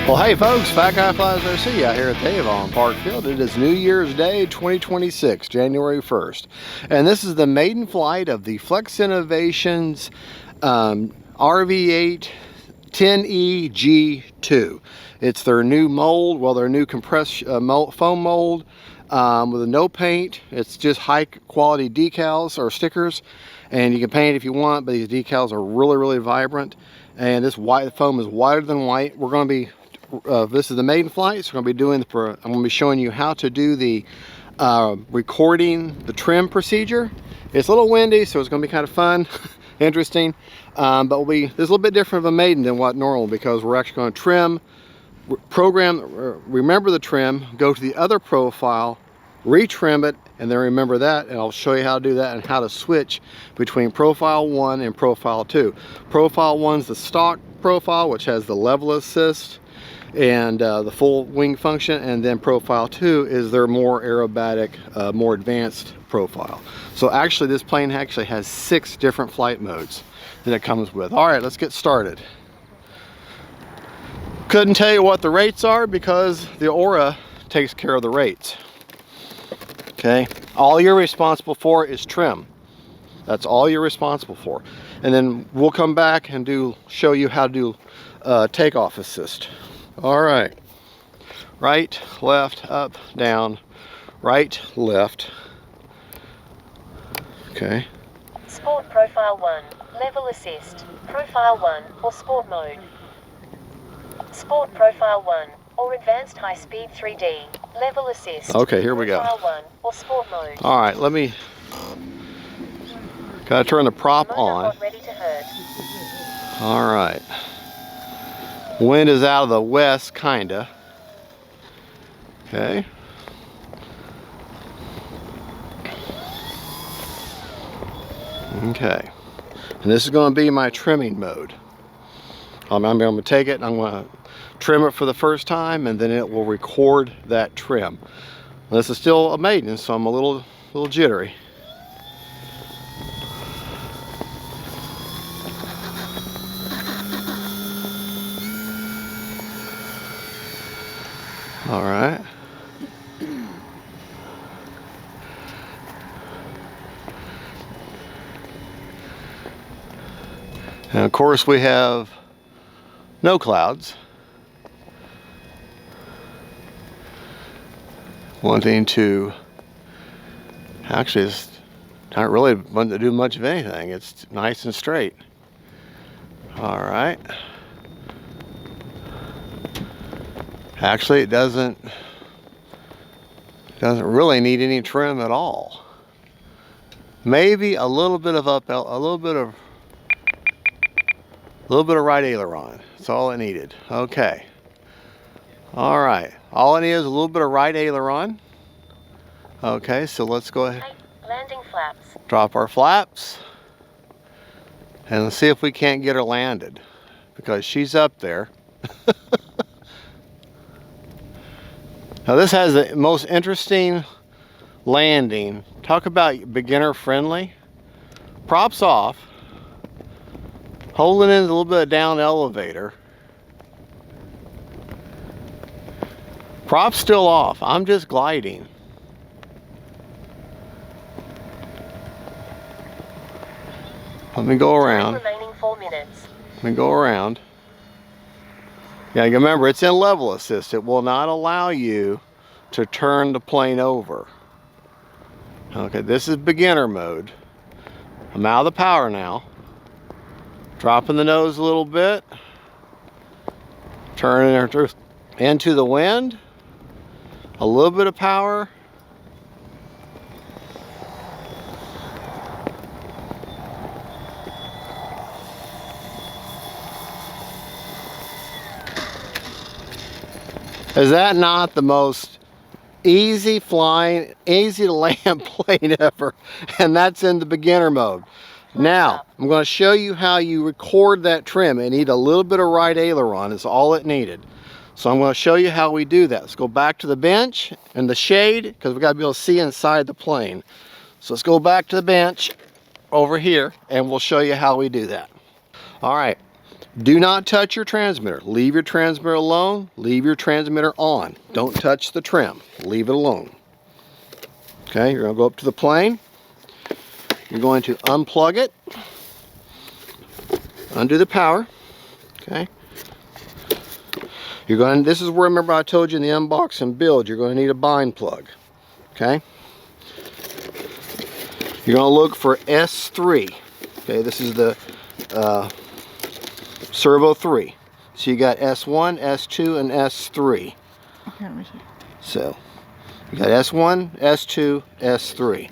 Well, hey folks, Fat Guy Flies RC out here at the Avon Parkfield. It is New Year's Day 2026, January 1st. And this is the maiden flight of the Flex Innovations RV8 10E G2. It's their new mold, well, their new compressed foam mold with no paint. It's just high quality decals or stickers. And you can paint it if you want, but these decals are really, really vibrant. And this white foam is whiter than white. We're going to be this is the maiden flight, so I'm going to be doing I'm going to be showing you how to do the recording the trim procedure. It's a little windy, so it's going to be kind of fun, interesting, but there's a little bit different of a maiden than what normal, because we're actually going to trim, remember the trim, go to the other profile, retrim it, and then remember that, and I'll show you how to do that and how to switch between profile 1 and profile 2. Profile 1 is the stock profile, which has the level assist and the full wing function, and then profile 2 is their more aerobatic, more advanced profile. So actually this plane actually has 6 different flight modes that it comes with. All right, let's get started. Couldn't tell you what the rates are because the Aura takes care of the rates. Okay, all you're responsible for is trim. That's all you're responsible for. And then we'll come back and show you how to do takeoff assist. All right, right, left, up, down, right, left. Okay. Sport profile 1, level assist, profile 1 or sport mode. Sport profile 1 or advanced high speed 3D, level assist. Okay, here we go. Profile 1 or sport mode. All right, gotta turn the prop on. Not ready to hurt. All right. Wind is out of the west, kinda. Okay. Okay. And this is going to be my trimming mode. I'm going to take it and I'm going to trim it for the first time, and then it will record that trim. This is still a maiden, so I'm a little jittery. All right. And of course we have no clouds. Wanting to, actually it's not really wanting to do much of anything. It's nice and straight. All right. Actually, it doesn't really need any trim at all. Maybe a little bit of right aileron. That's all it needed. Okay. All right. All it needs is a little bit of right aileron. Okay, so let's go ahead. Landing flaps. Drop our flaps. And let's see if we can't get her landed, because she's up there. Now this has the most interesting landing. Talk about beginner friendly. Props off. Holding in a little bit of down elevator. Props still off. I'm just gliding. Let me go around. Remaining 4 minutes. Let me go around. Yeah, remember, it's in level assist. It will not allow you to turn the plane over. Okay, this is beginner mode. I'm out of the power now. Dropping the nose a little bit. Turning her into the wind. A little bit of power. Is that not the most easy flying, easy to land plane ever? And that's in the beginner mode. Now, I'm going to show you how you record that trim. It needs a little bit of right aileron. Is all it needed. So I'm going to show you how we do that. Let's go back to the bench and the shade, because we got to be able to see inside the plane. So let's go back to the bench over here, and we'll show you how we do that. All right. Do not touch your transmitter. Leave your transmitter alone. Leave your transmitter on. Don't touch the trim. Leave it alone. Okay, you're going to go up to the plane. You're going to unplug it. Undo the power. Okay. You're going. This is where, remember I told you in the unbox and build, you're going to need a bind plug. Okay. You're going to look for S3. Okay, this is the servo 3. So you got S1, S2, and S3. Okay, let me see. So you got S1, S2, S3.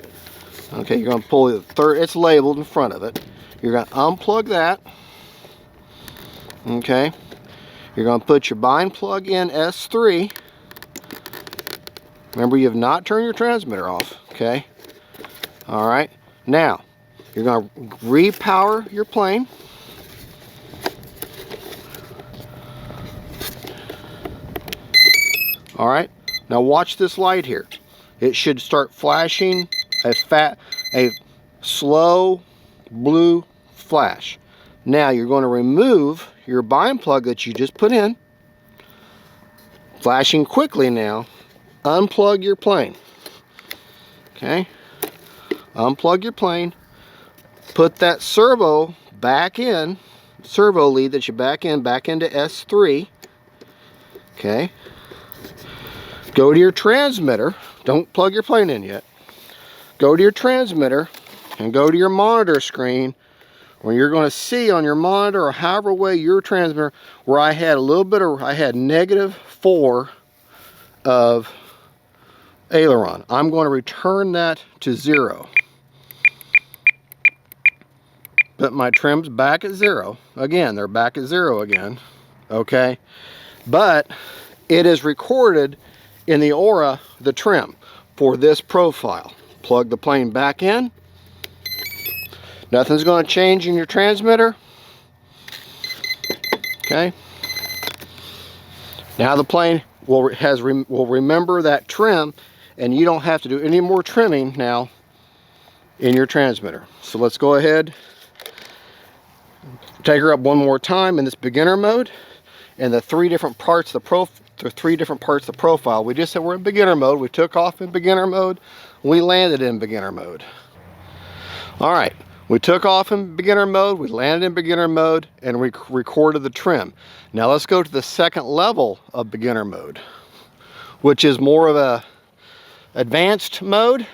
Okay, you're going to pull the third. It's labeled in front of it. You're going to unplug that. Okay. You're going to put your bind plug in S3. Remember, you have not turned your transmitter off. Okay. All right. Now, you're going to repower your plane. All right. Now watch this light here. It should start flashing a slow blue flash. Now you're going to remove your bind plug that you just put in. Flashing quickly now. Unplug your plane. Okay. Unplug your plane. Put that servo back in. Servo lead that you back into S3. Okay. Go to your transmitter. Don't plug your plane in yet. Go to your transmitter and go to your monitor screen, where you're going to see on your monitor, or however way your transmitter, where I had -4 of aileron. I'm going to return that to 0. But my trim's back at 0. Again, they're back at 0 again. Okay. But it is recorded in the aura, the trim, for this profile. Plug the plane back in. Nothing's going to change in your transmitter. Okay. Now the plane will remember that trim, and you don't have to do any more trimming now in your transmitter. So let's go ahead, take her up one more time in this beginner mode, and the three different parts of the profile. We just said we're in beginner mode. We took off in beginner mode. We landed in beginner mode. All right. We took off in beginner mode, we landed in beginner mode, and we recorded the trim. Now let's go to the second level of beginner mode, which is more of a advanced mode.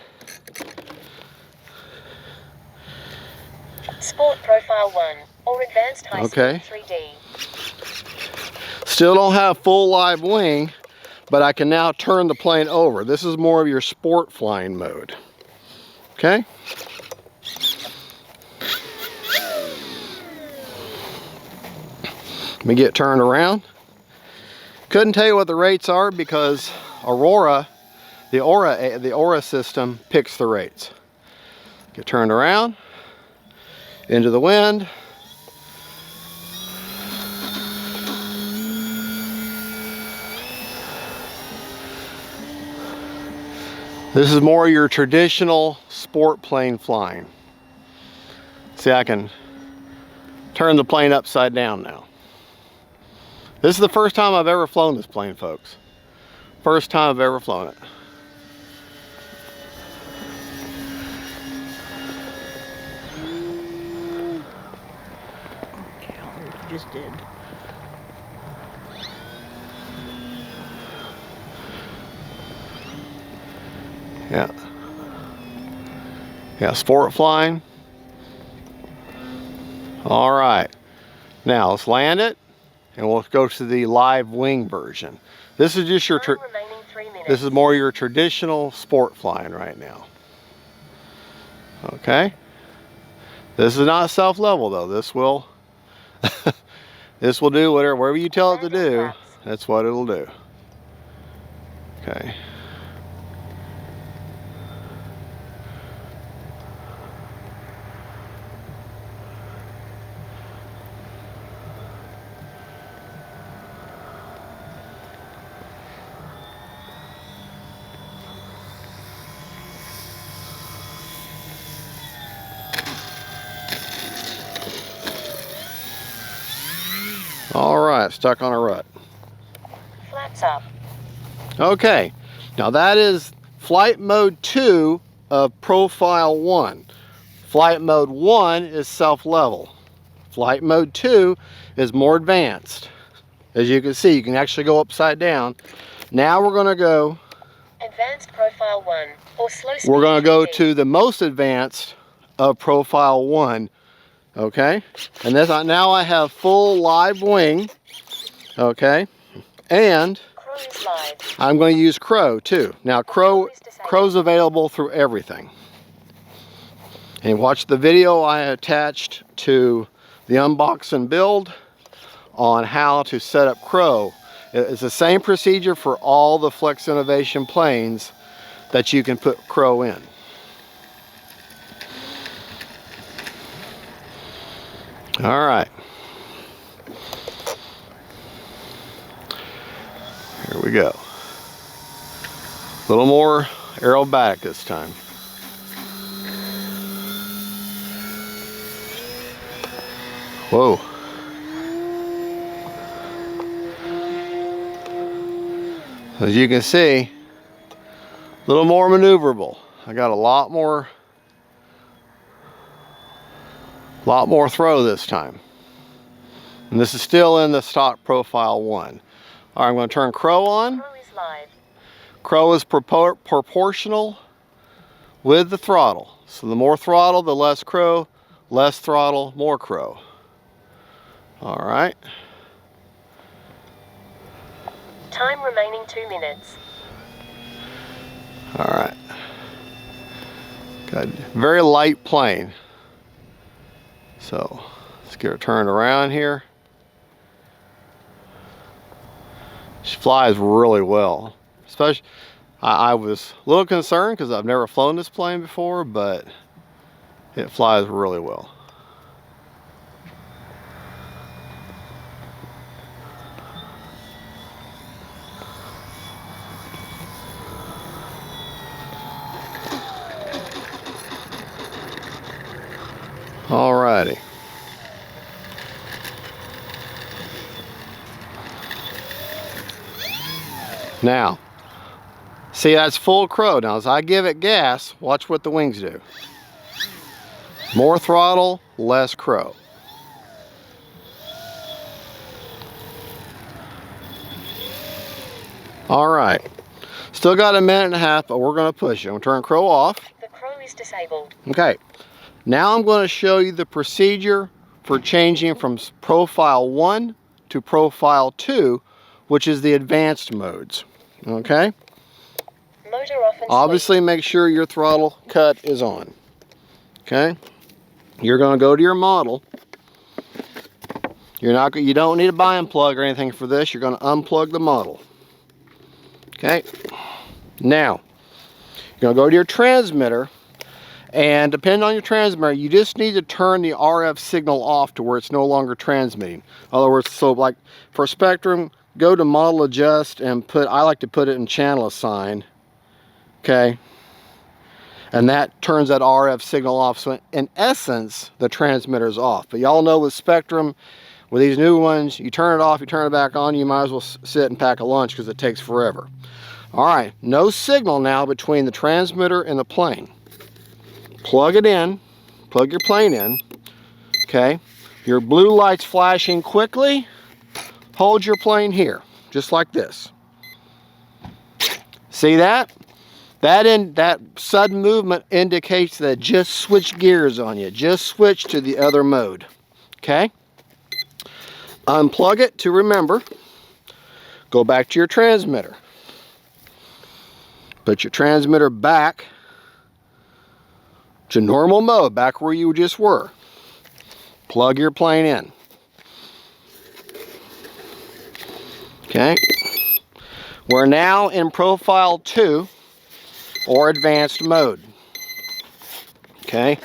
Sport Profile 1 or Advanced High Okay. Speed 3D. Still don't have full live wing, but I can now turn the plane over. This is more of your sport flying mode. Okay? Let me get turned around. Couldn't tell you what the rates are because the Aura system picks the rates. Get turned around, into the wind. This is more your traditional sport plane flying. See, I can turn the plane upside down now. This is the first time I've ever flown this plane, folks. First time I've ever flown it. Okay, I don't know what you just did. Yeah. Yeah, sport flying. All right. Now let's land it, and we'll go to the live wing version. This is just your Remaining 3 minutes. this is more your traditional sport flying right now. Okay. This is not self-level though. This will this will do whatever you tell it to do. That's what it'll do. Okay. All right, stuck on a rut. Flaps up. Okay, now that is flight mode 2 of profile 1. Flight mode 1 is self-level. Flight mode 2 is more advanced. As you can see, you can actually go upside down. Now we're going to go Advanced profile 1 or slow speed. We're going to go 3D. to the most advanced of profile 1. Okay, and this now I have full live wing. Okay, and Crow is live. I'm going to use Crow too. Now Crow's available through everything. And watch the video I attached to the unbox and build on how to set up Crow. It's the same procedure for all the Flex Innovation planes that you can put Crow in. All right. Here we go. A little more aerobatic this time. Whoa. As you can see, a little more maneuverable. I got a lot more throw this time. And this is still in the stock profile 1. All right, I'm going to turn Crow on. Crow is live. Crow is proportional with the throttle. So the more throttle, the less Crow. Less throttle, more Crow. All right. Time remaining 2 minutes. All right. Got a very light plane. So let's get her turned around here. She flies really well. Especially, I was a little concerned because I've never flown this plane before, but it flies really well. Alrighty. Now, see, that's full Crow. Now, as I give it gas, watch what the wings do. More throttle, less Crow. All right. Still got a minute and a half, but we're going to push it. I'm going to turn Crow off. The Crow is disabled. Okay. Now I'm going to show you the procedure for changing from profile 1 to profile 2, which is the advanced modes. Okay? Motor off and Obviously make sure your throttle cut is on. Okay? You're going to go to your model. You don't need a bind plug or anything for this. You're going to unplug the model. Okay? Now, you're going to go to your transmitter. And depending on your transmitter, you just need to turn the RF signal off to where it's no longer transmitting. In other words, so like for Spectrum, go to model adjust and I like to put it in channel assign. Okay. And that turns that RF signal off. So in essence, the transmitter is off. But y'all know with Spectrum, with these new ones, you turn it off, you turn it back on, you might as well sit and pack a lunch because it takes forever. All right, no signal now between the transmitter and the plane. Plug it in, plug your plane in, okay? Your blue light's flashing quickly. Hold your plane here, just like this. See that? That sudden movement indicates that just switch gears on you. Just switch to the other mode, okay? Unplug it to remember. Go back to your transmitter. Put your transmitter back to normal mode, back where you just were. Plug your plane in. Okay. We're now in profile 2 or advanced mode. Okay.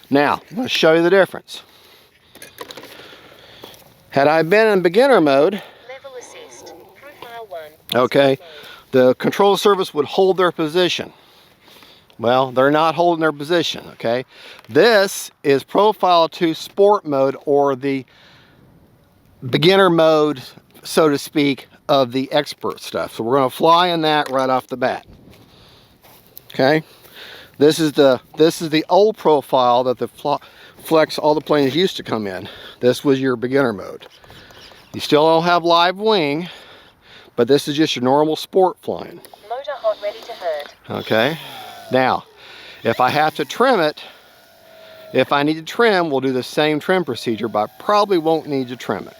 Now, I'm going to show you the difference. Had I been in beginner mode, level assist. Profile 1. okay, the control surface would hold their position. Well, they're not holding their position, okay? This is profile 2 sport mode, or the beginner mode, so to speak, of the expert stuff. So we're going to fly in that right off the bat. Okay, this is the old profile that the Flex, all the planes used to come in. This was your beginner mode. You still don't have live wing, but this is just your normal sport flying. Motor hot, ready to herd. Okay, now if I have to trim it, if I need to trim, we'll do the same trim procedure, but I probably won't need to trim it.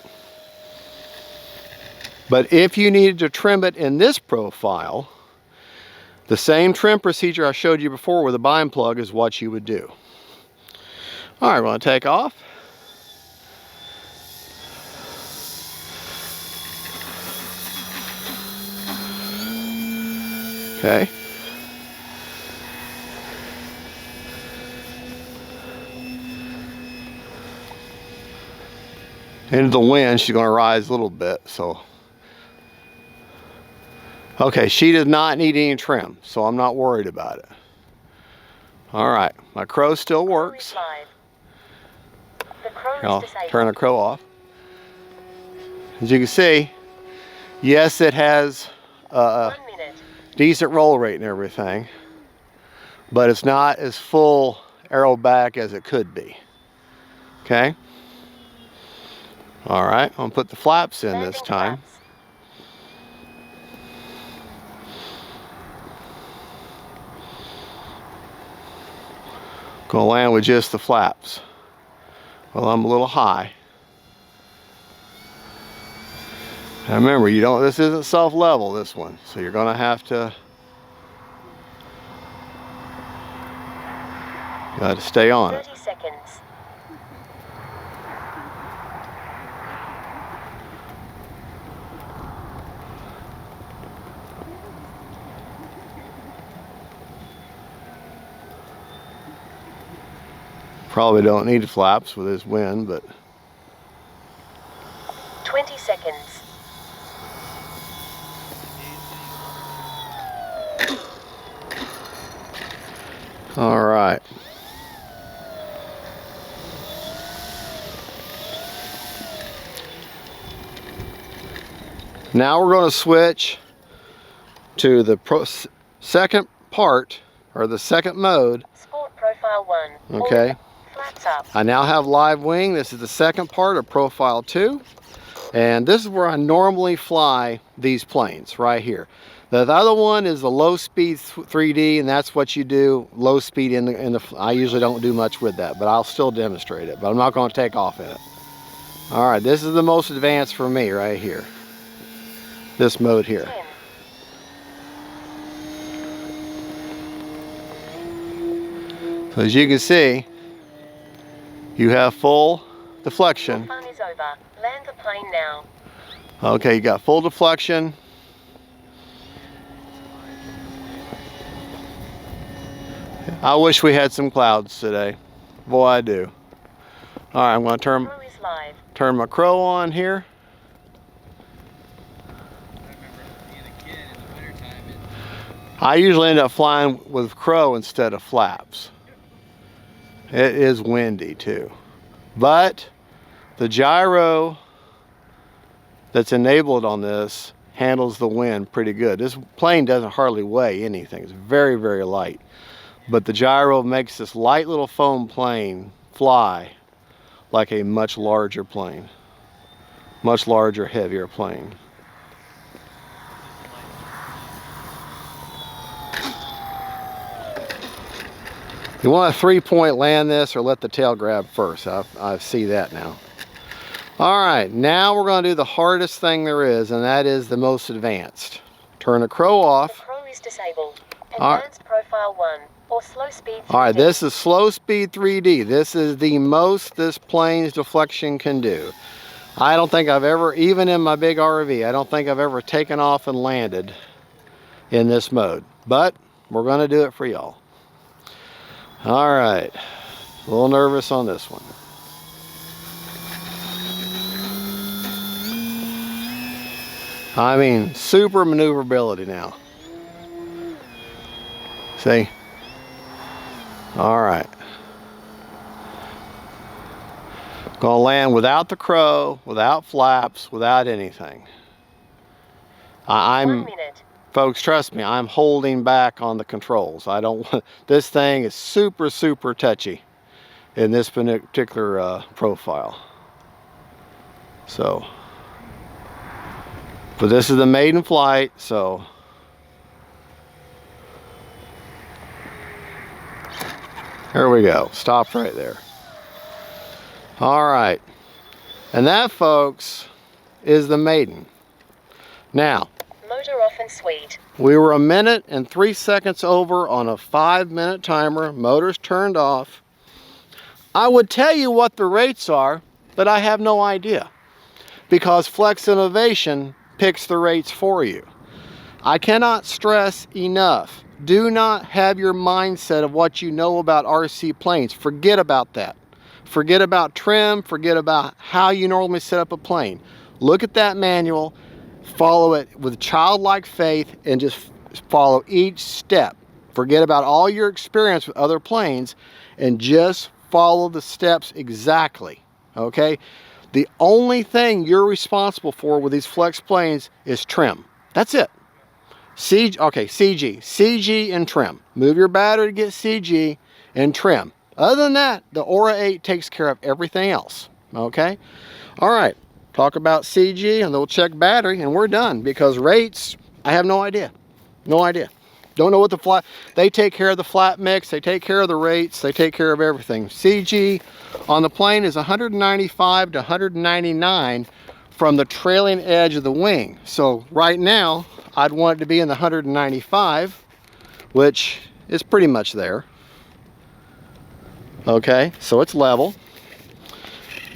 But if you needed to trim it in this profile, the same trim procedure I showed you before with a bind plug is what you would do. All right, we're going to take off. Okay. Into the wind, she's going to rise a little bit, so. Okay, she does not need any trim, so I'm not worried about it. All right, my crow still works. I'll turn the crow off. As you can see, yes, it has a decent roll rate and everything, but it's not as full aerobatic as it could be. Okay. All right, I'm gonna put the flaps in this time. Gonna land with just the flaps. Well, I'm a little high. Now remember, you don't. This isn't self-level, this one, so you're gonna have to. Got to stay on it. 30 seconds. Probably don't need flaps with this wind, but 20 seconds. all right. Now we're going to switch to the second part, or the second mode. Sport profile 1. Okay. Flaps up. I now have live wing. This is the second part of profile 2. And this is where I normally fly these planes, right here. The other one is the low speed 3D, and that's what you do, low speed in the I usually don't do much with that, but I'll still demonstrate it, but I'm not going to take off in it. All right, this is the most advanced for me right here. This mode here. 10. So as you can see, you have full deflection. Fun is over. Land the plane now. Okay, you got full deflection. I wish we had some clouds today. Boy, I do. All right, I'm going to Crow is live. turn my crow on here. I usually end up flying with crow instead of flaps. It is windy too. But the gyro that's enabled on this handles the wind pretty good. This plane doesn't hardly weigh anything. It's very, very light. But the gyro makes this light little foam plane fly like a much larger plane. Much larger, heavier plane. You want a 3-point land this or let the tail grab first. I see that now. All right, now we're going to do the hardest thing there is, and that is the most advanced. Turn the crow off. The crow is disabled. All right. Advanced profile 1 or slow speed 3D. All right, this is slow speed 3D. This is the most this plane's deflection can do. I don't think I've ever, even in my big RV, I don't think I've ever taken off and landed in this mode. But we're going to do it for y'all. All right, a little nervous on this one. I mean, super maneuverability now. See? All right. Gonna land without the crow, without flaps, without anything. 1 minute. Folks, trust me, I'm holding back on the controls. I don't want, this thing is super, super touchy in this particular profile. So, but this is the maiden flight, so. Here we go, stop right there. All right, and that, folks, is the Maiden. Now, Motor off and sweet. we were 1 minute and 3 seconds over on a 5-minute timer. Motor's turned off. I would tell you what the rates are, but I have no idea because Flex Innovation picks the rates for you. I cannot stress enough, do not have your mindset of what you know about RC planes. Forget about that. Forget about trim, forget about how you normally set up a plane. Look at that manual, follow it with childlike faith, and just follow each step. Forget about all your experience with other planes and just follow the steps exactly, okay? The only thing you're responsible for with these flex planes is trim. That's it. CG and trim. Move your battery to get CG and trim. Other than that, the Aura 8 takes care of everything else, okay? All right, talk about CG and then we'll check battery and we're done because rates, I have no idea. No idea. Don't know what the flat, they take care of the flat mix, they take care of the rates, they take care of everything. CG on the plane is 195 to 199 from the trailing edge of the wing. So right now, I'd want it to be in the 195, which is pretty much there. Okay, so it's level.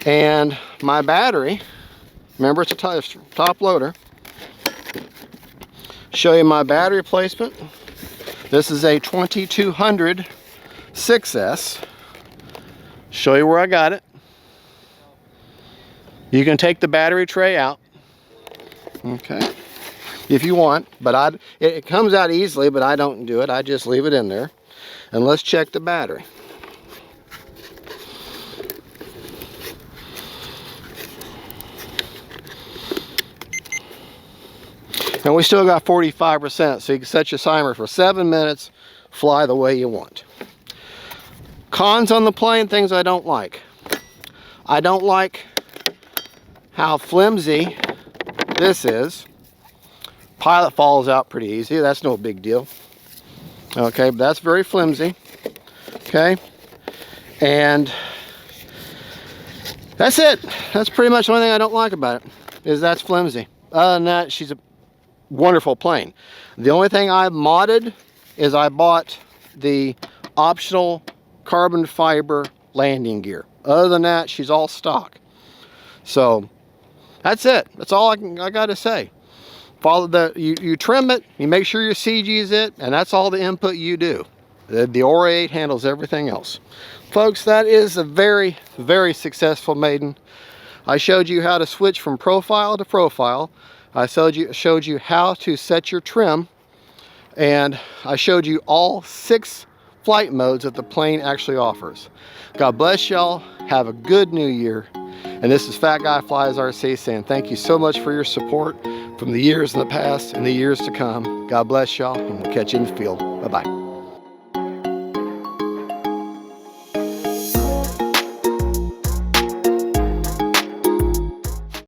And my battery, remember it's a top loader. Show you my battery placement. This is a 2200 6S. Show you where I got it. You can take the battery tray out, okay, if you want, but it comes out easily, but I don't do it. I just leave it in there. And let's check the battery. And we still got 45%, so you can set your timer for 7 minutes, fly the way you want. Cons on the plane, things I don't like. I don't like how flimsy this is. Pilot falls out pretty easy, that's no big deal. Okay, but that's very flimsy. Okay, and that's it. That's pretty much the only thing I don't like about it, is that's flimsy. Other than that, she's a wonderful plane. The only thing I've modded is I bought the optional carbon fiber landing gear. Other than that, she's all stock. So that's it. That's all I got to say. Follow you trim it, you make sure your CG is it, and that's all the input you do. The Aura 8 handles everything else. Folks, that is a very, very successful Maiden. I showed you how to switch from profile to profile. I showed you how to set your trim, and I showed you all 6 flight modes that the plane actually offers. God bless y'all. Have a good new year. And this is Fat Guy Flies RC saying thank you so much for your support from the years in the past and the years to come. God bless y'all, and we'll catch you in the field. Bye-bye.